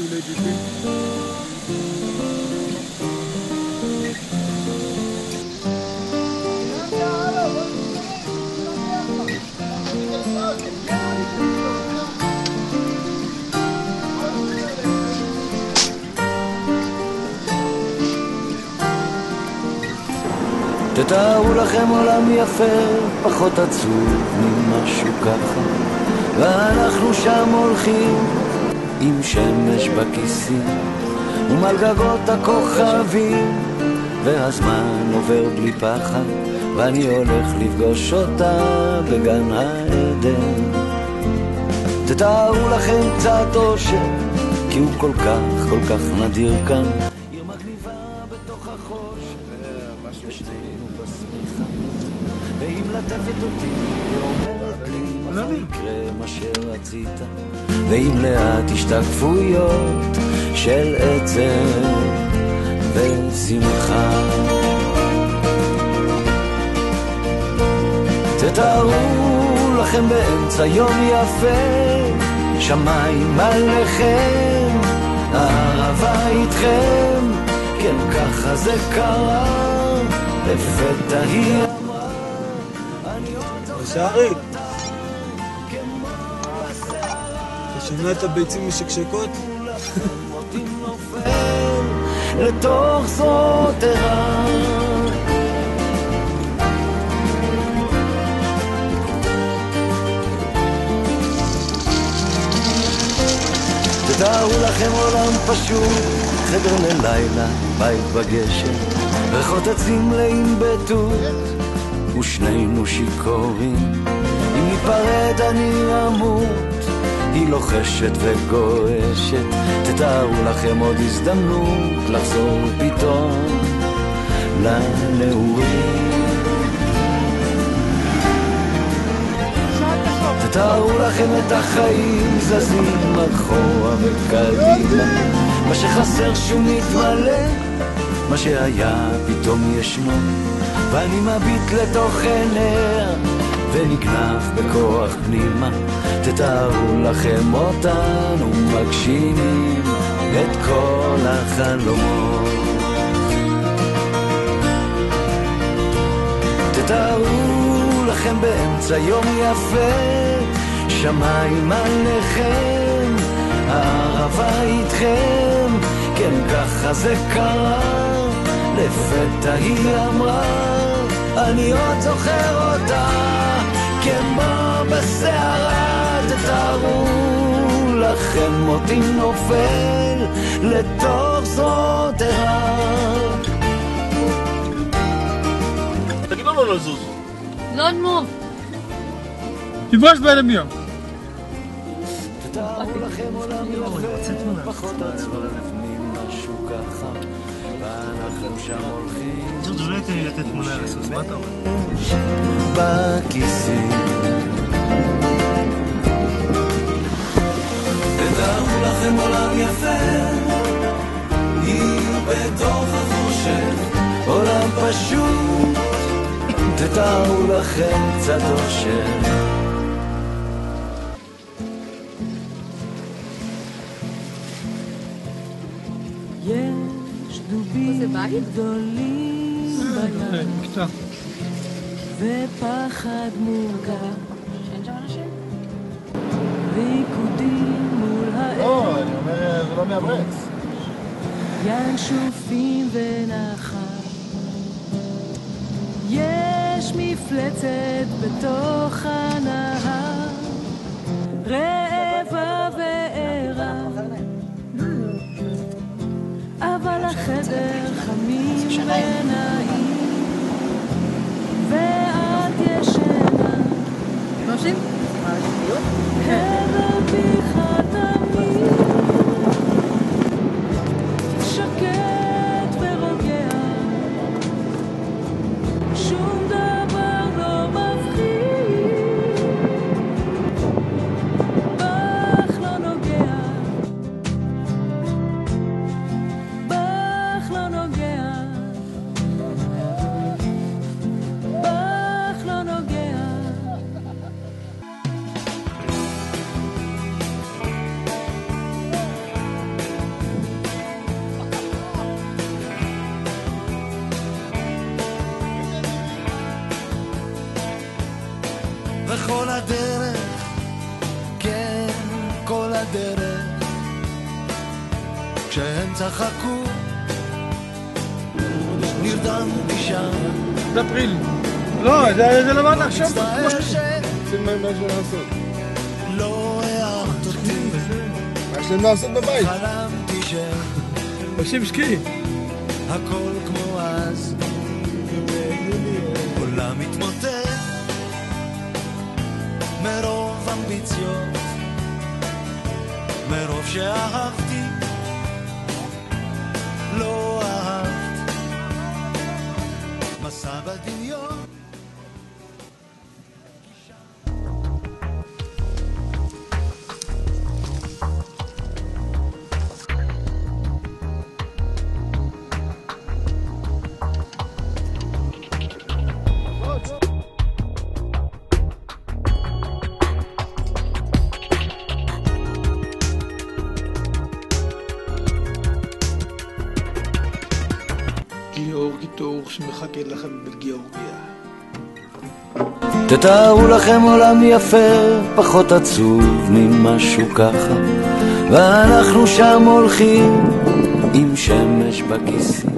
Lady B. תתארו לכם עולם יפה, פחות עצוב ממשהו ככה, ואנחנו שם הולכים עם שמש בכיסים ומעל גגות הכוכבים, והזמן עובר בלי פחד, ואני הולך לפגוש אותה בגן העדן. תתארו לכם קצת אושר, כי הוא כל כך נדיר כאן, עיר מגניבה בתוך החושך, ושנינו בשמיכה, והיא מלטפת אותי ואומרת לי מחר יקרה מה שרצית, ועם לאט השתקפויות של עצב ושמחה. תתארו לכם באמצע יום יפה, שמיים עליכם, הערבה איתכם, כן ככה זה קרה, לפתע היא אמרה, אני עוד זוכר אותה כמו בסערה. אתה שומע את הביצים משקשקות? מותי נופל לתוך זרועותיה. תתארו לכם עולם פשוט, חדר ללילה, בית בגשם, ריחות עצים מלאים בתות, ושנינו שיכורים. אם ניפרד אני אמות, היא לוחשת וגועשת. תתארו לכם עוד הזדמנות לחזור פתאום לנעורים. תתארו לכם את החיים זזים אחורה וקדימה, מה שחסר שהוא מתמלא, מה שהיה פתאום ישנו, ואני מביט לתוך עיניה ונגנב בכוח פנימה. תתארו לכם אותנו מגשימים את כל החלומות. תתארו לכם באמצע יום יפה, שמיים עליכם, הערבה איתכם, כן ככה זה קרה, לפתע היא אמרה, אני עוד זוכר אותה כמו בסערה. תתארו לכם מותי נופל לתוך זרועותיה. תגידו לו לזוז. Don't move. תיבש בעלם ים. תתארו לכם עולם יפה, פחות עצוב לפנים משהו ככה, ואנחנו שם הולכים ג'ורג' לא ייתן לי לתת תמונה על הסוס, מה אתה אומר? בכיסים. תתארו לכם עולם יפה, היא בתוך החושך, עולם פשוט, תתארו לכם קצת אושר. יש דובים גדולים בים ופחד מורכב, שאין שם אנשים? ריקודים מול לא, אני אומר, זה לא מהברץ. ינשופים ונחל, יש מפלצת בתוך הנהר, רעבה וערה, אבל החדר חמים ונעים, ואת ישנה. מה עושים? הדר פיך תמיד, שקט ורוגע, שום דבר לא מבחין, כל הדרך, כן, כל הדרך, כשהם צחקו, נרדמתי שם. באפריל. לא, זה לבן עכשיו. מצטער שים להם משהו לעשות. שלא הערת אותי, מה יש להם לעשות בבית? חלמתי עושים סקי. שהכל כמו אז, עולם מתמוטט מרוב אמביציות, מרוב שאהבתי לא אהבת, מסע בדמיון. גיאור שמחכה לכם בגיאורגיה. תתארו לכם עולם יפה, פחות עצוב ממשהו ככה, ואנחנו שם הולכים עם שמש בכיסים.